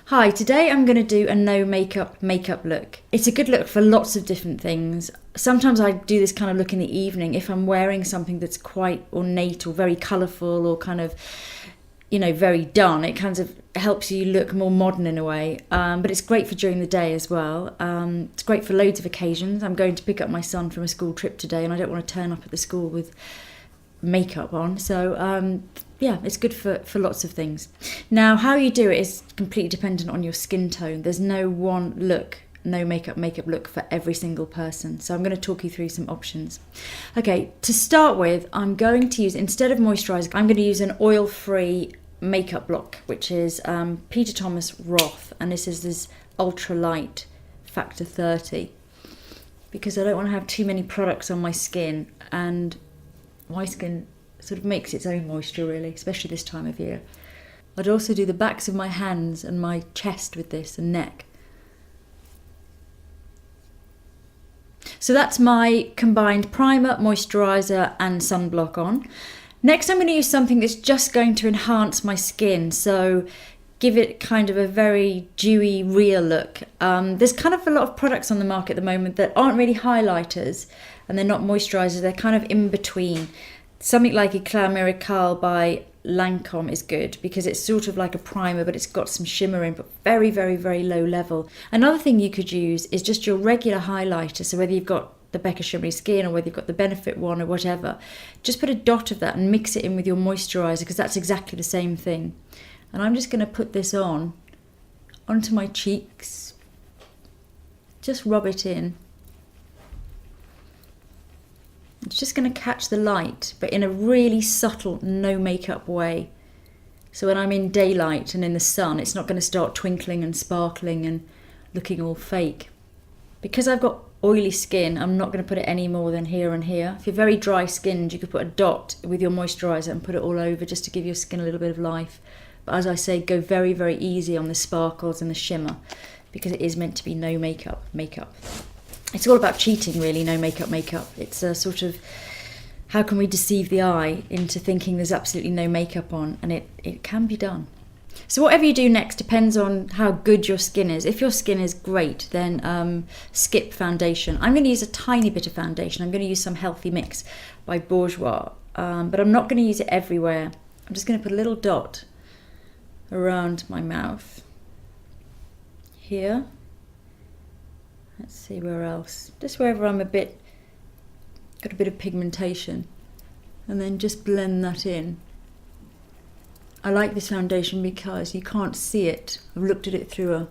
Hi, today I'm going to do a no makeup look. It's a good look for lots of different things. Sometimes I do this kind of look in the evening if I'm wearing something that's quite ornate or very colourful or kind of, very done. It kind of helps you look more modern in a way. But it's great for during the day as well. It's great for loads of occasions. I'm going to pick up my son from a school trip today and I don't want to turn up at the school with makeup on. So yeah, it's good for lots of things. Now, how you do it is completely dependent on your skin tone. There's no one look, no makeup look for every single person. So I'm going to talk you through some options. Okay, to start with, I'm going to use, instead of moisturiser, I'm going to use an oil-free makeup block, which is Peter Thomas Roth, and this is this ultra light factor 30, because I don't want to have too many products on my skin, and my skin sort of makes its own moisture really, especially this time of year. I'd also do the backs of my hands and my chest with this and neck. So that's my combined primer, moisturiser and sunblock on. Next I'm going to use something that's just going to enhance my skin, so give it kind of a very dewy, real look. There's kind of a lot of products on the market at the moment that aren't really highlighters and they're not moisturisers, they're kind of in between. Something like Eclat Miracle by Lancome is good because it's sort of like a primer, but it's got some shimmer in, but very, very, very low level. Another thing you could use is just your regular highlighter. So whether you've got the Becca Shimmery Skin or whether you've got the Benefit one or whatever, just put a dot of that and mix it in with your moisturiser, because that's exactly the same thing. And I'm just going to put this onto my cheeks. Just rub it in. It's just going to catch the light, but in a really subtle, no makeup way. So when I'm in daylight and in the sun, it's not going to start twinkling and sparkling and looking all fake. Because I've got oily skin, I'm not going to put it any more than here and here. If you're very dry skinned, you could put a dot with your moisturiser and put it all over just to give your skin a little bit of life. But as I say, go very, very easy on the sparkles and the shimmer, because it is meant to be no makeup. It's all about cheating, really, no makeup. It's a sort of, how can we deceive the eye into thinking there's absolutely no makeup on, and it can be done. So whatever you do next depends on how good your skin is. If your skin is great, then skip foundation. I'm going to use a tiny bit of foundation. I'm going to use some Healthy Mix by Bourjois, but I'm not going to use it everywhere. I'm just going to put a little dot around my mouth here. Let's see where else. Just wherever I'm got a bit of pigmentation, and then just blend that in. I like this foundation because you can't see it. I've looked at it through a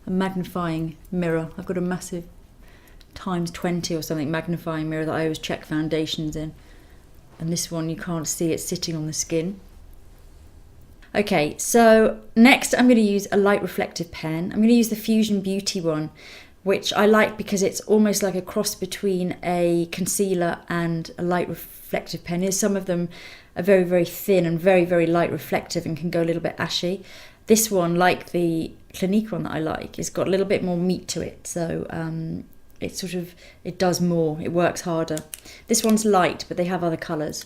magnifying mirror. I've got a massive times 20 or something magnifying mirror that I always check foundations in. And this one you can't see it sitting on the skin. Okay, so next I'm going to use a light reflective pen. I'm going to use the Fusion Beauty one, which I like because it's almost like a cross between a concealer and a light reflective pen. Some of them are very, very thin and very, very light reflective and can go a little bit ashy. This one, like the Clinique one that I like, has got a little bit more meat to it. So it does more, it works harder. This one's light, but they have other colours.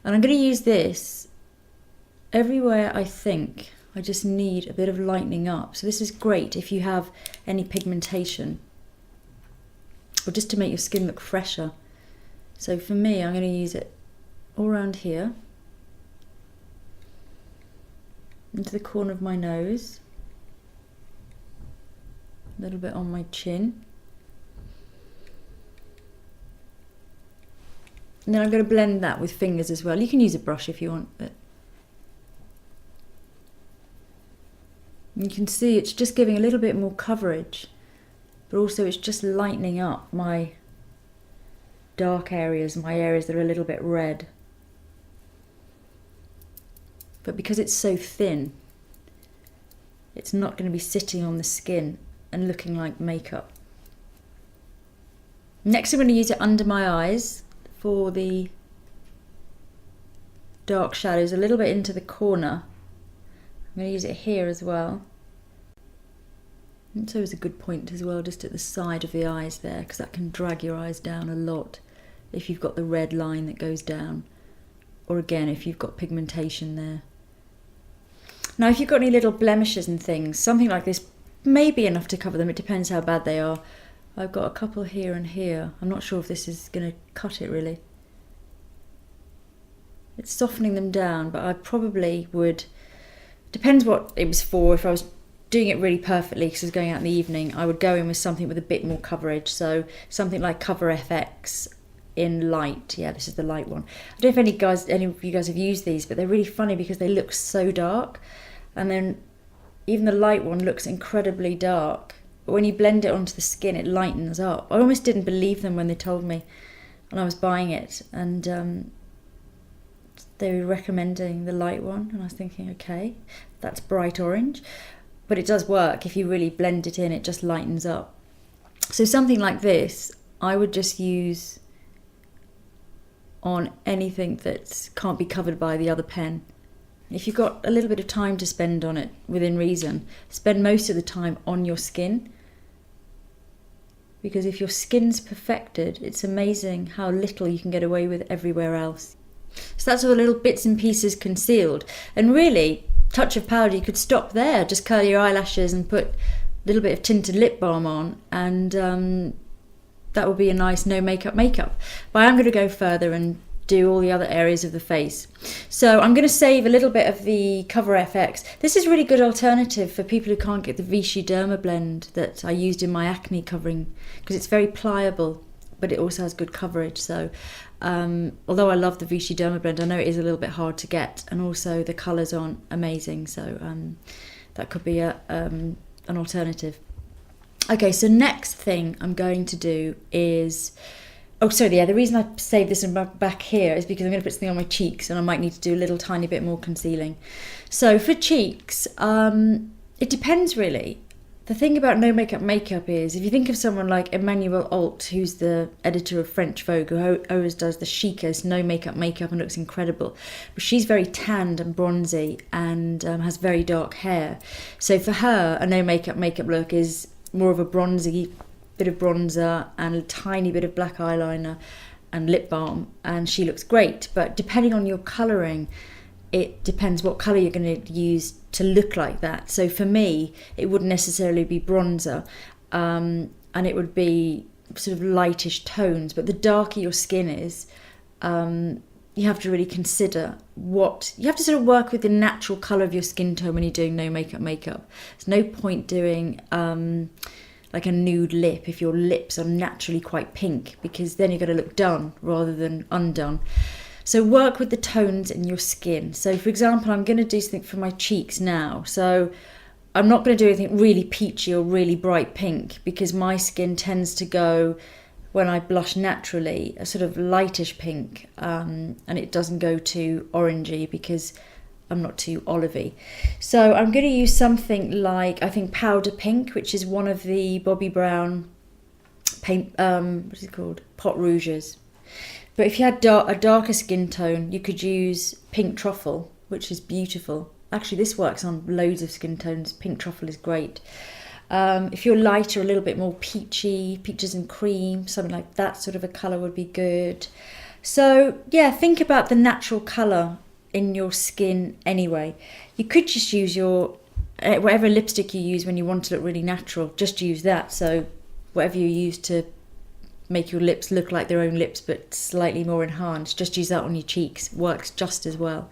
And I'm going to use this everywhere I think I just need a bit of lightening up. So this is great if you have any pigmentation or just to make your skin look fresher. So for me, I'm going to use it all around here, into the corner of my nose, a little bit on my chin. And then I'm going to blend that with fingers as well. You can use a brush if you want, but you can see it's just giving a little bit more coverage, but also it's just lightening up my dark areas, my areas that are a little bit red. But because it's so thin, it's not going to be sitting on the skin and looking like makeup. Next I'm going to use it under my eyes for the dark shadows, a little bit into the corner. I'm going to use it here as well. It's always a good point as well, just at the side of the eyes there, because that can drag your eyes down a lot if you've got the red line that goes down, or again if you've got pigmentation there. Now, if you've got any little blemishes and things, something like this may be enough to cover them. It depends how bad they are. I've got a couple here and here. I'm not sure if this is going to cut it really. It's softening them down, but I probably would, depends what it was for. If I was doing it really perfectly because I was going out in the evening, I would go in with something with a bit more coverage. So something like Cover FX in light. Yeah, this is the light one. I don't know if any of you guys have used these, but they're really funny because they look so dark, and then even the light one looks incredibly dark. But when you blend it onto the skin, it lightens up. I almost didn't believe them when they told me when I was buying it, and they were recommending the light one, and I was thinking, okay, that's bright orange, but it does work. If you really blend it in, it just lightens up. So something like this, I would just use on anything that can't be covered by the other pen. If you've got a little bit of time to spend on it, within reason, spend most of the time on your skin. Because if your skin's perfected, it's amazing how little you can get away with everywhere else. So that's all the little bits and pieces concealed. And really, touch of powder, you could stop there. Just curl your eyelashes and put a little bit of tinted lip balm on, and that will be a nice no makeup makeup. But I'm going to go further and do all the other areas of the face. So I'm going to save a little bit of the Cover FX. This is a really good alternative for people who can't get the Vichy Derma blend that I used in my acne covering, because it's very pliable, but it also has good coverage. So although I love the Vichy Derma blend, I know it is a little bit hard to get, and also the colours aren't amazing, so that could be an alternative. Okay, so next thing I'm going to do is, the reason I saved this in my back here is because I'm going to put something on my cheeks, and I might need to do a little tiny bit more concealing. So for cheeks, it depends really. The thing about no makeup makeup is, if you think of someone like Emmanuel Alt, who's the editor of French Vogue, who always does the chicest no makeup makeup and looks incredible, but she's very tanned and bronzy and has very dark hair. So for her, a no makeup makeup look is more of a bronzy bit of bronzer and a tiny bit of black eyeliner and lip balm, and she looks great. But depending on your colouring, it depends what colour you're going to use to look like that. So for me, it wouldn't necessarily be bronzer, and it would be sort of lightish tones. But the darker your skin is, you have to really consider you have to sort of work with the natural colour of your skin tone when you're doing no makeup makeup. There's no point doing like a nude lip if your lips are naturally quite pink, because then you're going to look done rather than undone. So work with the tones in your skin. So for example, I'm going to do something for my cheeks now. So I'm not going to do anything really peachy or really bright pink, because my skin tends to go, when I blush naturally, a sort of lightish pink, and it doesn't go too orangey because I'm not too olivey. So I'm going to use something like, I think, Powder Pink, which is one of the Bobbi Brown paint, what is it called? Pot Rouges. But if you had a darker skin tone, you could use Pink Truffle, which is beautiful. Actually, this works on loads of skin tones. Pink Truffle is great. If you're lighter, a little bit more peachy, peaches and cream, something like that sort of a colour would be good. So yeah, think about the natural colour in your skin anyway. You could just use your whatever lipstick you use when you want to look really natural, just use that. So whatever you use to make your lips look like their own lips but slightly more enhanced, just use that on your cheeks. Works just as well.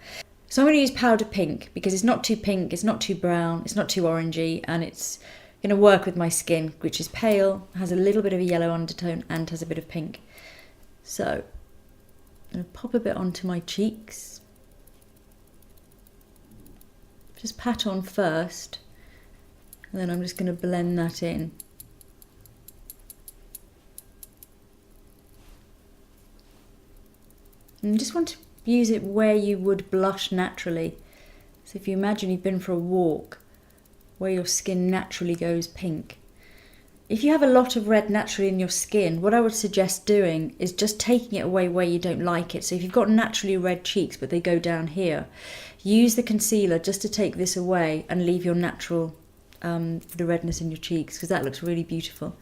So I'm going to use Powder Pink because it's not too pink, it's not too brown, it's not too orangey, and it's going to work with my skin, which is pale, has a little bit of a yellow undertone and has a bit of pink. So I'm going to pop a bit onto my cheeks. Just pat on first, and then I'm just going to blend that in. And you just want to use it where you would blush naturally. So if you imagine you've been for a walk, where your skin naturally goes pink. If you have a lot of red naturally in your skin, what I would suggest doing is just taking it away where you don't like it. So if you've got naturally red cheeks but they go down here, use the concealer just to take this away and leave your natural the redness in your cheeks, because that looks really beautiful.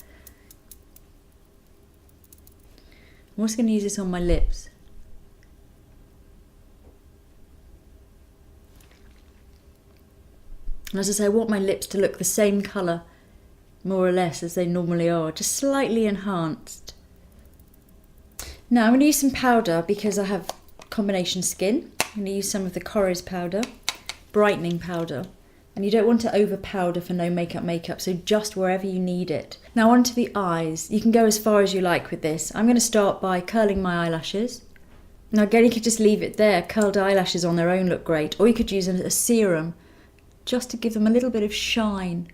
I'm also going to use this on my lips. And as I say, I want my lips to look the same colour, more or less, as they normally are, just slightly enhanced. Now I'm going to use some powder because I have combination skin. I'm going to use some of the Corres powder, brightening powder. And you don't want to over powder for no makeup, so just wherever you need it. Now onto the eyes. You can go as far as you like with this. I'm going to start by curling my eyelashes. Now again, you could just leave it there. Curled eyelashes on their own look great. Or you could use a serum just to give them a little bit of shine.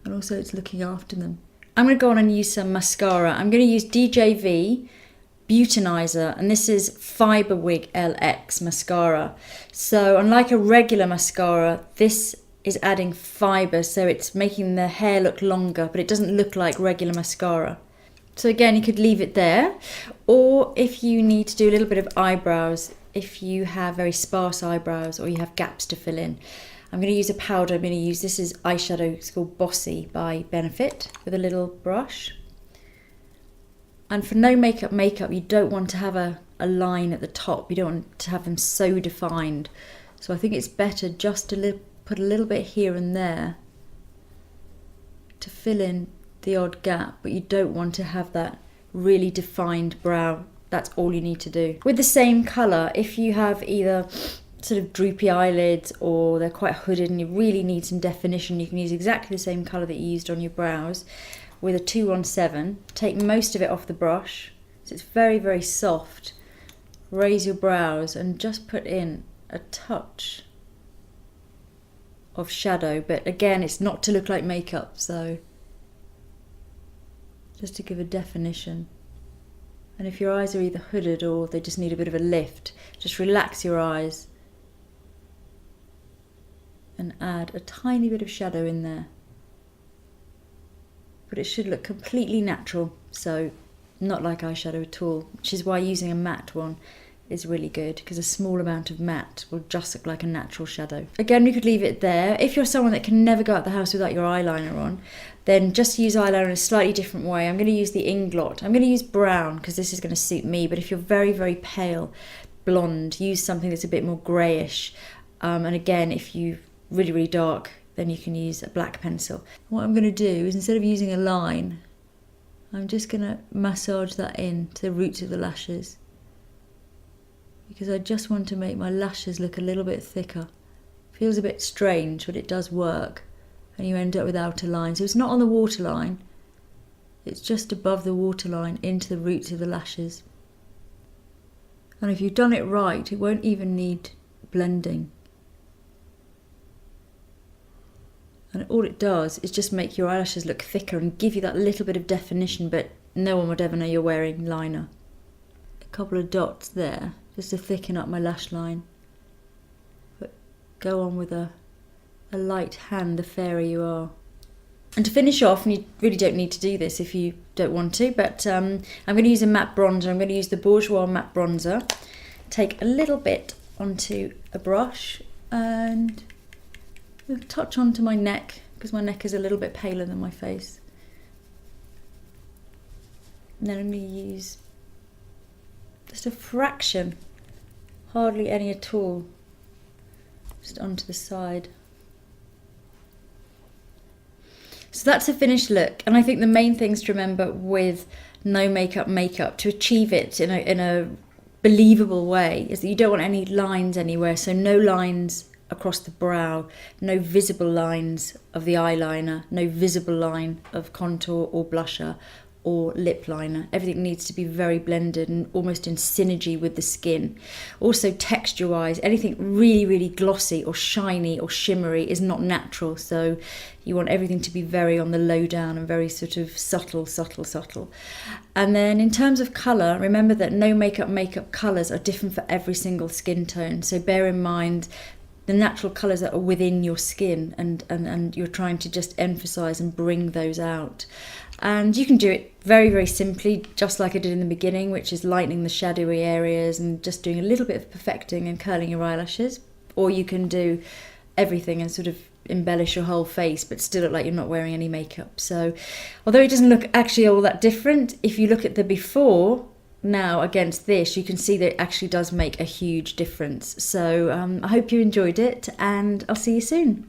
And also it's looking after them. I'm going to go on and use some mascara. I'm going to use DJV Beautinizer, and this is Fibre Wig LX mascara. So unlike a regular mascara, this is adding fibre, so it's making the hair look longer, but it doesn't look like regular mascara. So again, you could leave it there, or if you need to do a little bit of eyebrows, if you have very sparse eyebrows or you have gaps to fill in, I'm going to use a powder. I'm going to use, this is eyeshadow, it's called Bossy by Benefit, with a little brush. And for no makeup, you don't want to have a line at the top. You don't want to have them so defined. So I think it's better just to put a little bit here and there to fill in the odd gap, but you don't want to have that really defined brow. That's all you need to do. With the same colour, if you have either sort of droopy eyelids or they're quite hooded and you really need some definition, you can use exactly the same colour that you used on your brows. With a 217, take most of it off the brush, so it's very, very soft. Raise your brows and just put in a touch of shadow, but again, it's not to look like makeup, so just to give a definition. And if your eyes are either hooded or they just need a bit of a lift, just relax your eyes and add a tiny bit of shadow in there. But it should look completely natural, so not like eyeshadow at all, which is why using a matte one is really good, because a small amount of matte will just look like a natural shadow. Again, you could leave it there. If you're someone that can never go out the house without your eyeliner on, then just use eyeliner in a slightly different way. I'm going to use the Inglot. I'm going to use brown because this is going to suit me, but if you're very, very pale blonde, use something that's a bit more greyish. And again, if you're really, really dark, then you can use a black pencil. What I'm going to do is, instead of using a line, I'm just going to massage that in to the roots of the lashes, because I just want to make my lashes look a little bit thicker. Feels a bit strange, but it does work, and you end up with outer line. So it's not on the waterline, it's just above the waterline into the roots of the lashes. And if you've done it right, it won't even need blending. And all it does is just make your eyelashes look thicker and give you that little bit of definition, but no one would ever know you're wearing liner. A couple of dots there, just to thicken up my lash line. But go on with a light hand, the fairer you are. And to finish off, and you really don't need to do this if you don't want to, but I'm going to use a matte bronzer. I'm going to use the Bourjois matte bronzer. Take a little bit onto a brush and touch onto my neck, because my neck is a little bit paler than my face. And then I'm going to use just a fraction, hardly any at all, just onto the side. So that's a finished look, and I think the main things to remember with no makeup to achieve it in a believable way is that you don't want any lines anywhere, so no lines across the brow, no visible lines of the eyeliner, no visible line of contour or blusher or lip liner. Everything needs to be very blended and almost in synergy with the skin. Also texture wise, anything really, really glossy or shiny or shimmery is not natural, so you want everything to be very on the low down and very sort of subtle. And then in terms of colour, remember that no makeup colours are different for every single skin tone, so bear in mind the natural colours that are within your skin, and you're trying to just emphasise and bring those out. And you can do it very, very simply, just like I did in the beginning, which is lightening the shadowy areas and just doing a little bit of perfecting and curling your eyelashes. Or you can do everything and sort of embellish your whole face but still look like you're not wearing any makeup. So although it doesn't look actually all that different, if you look at the before now against this, you can see that it actually does make a huge difference. So I hope you enjoyed it, and I'll see you soon.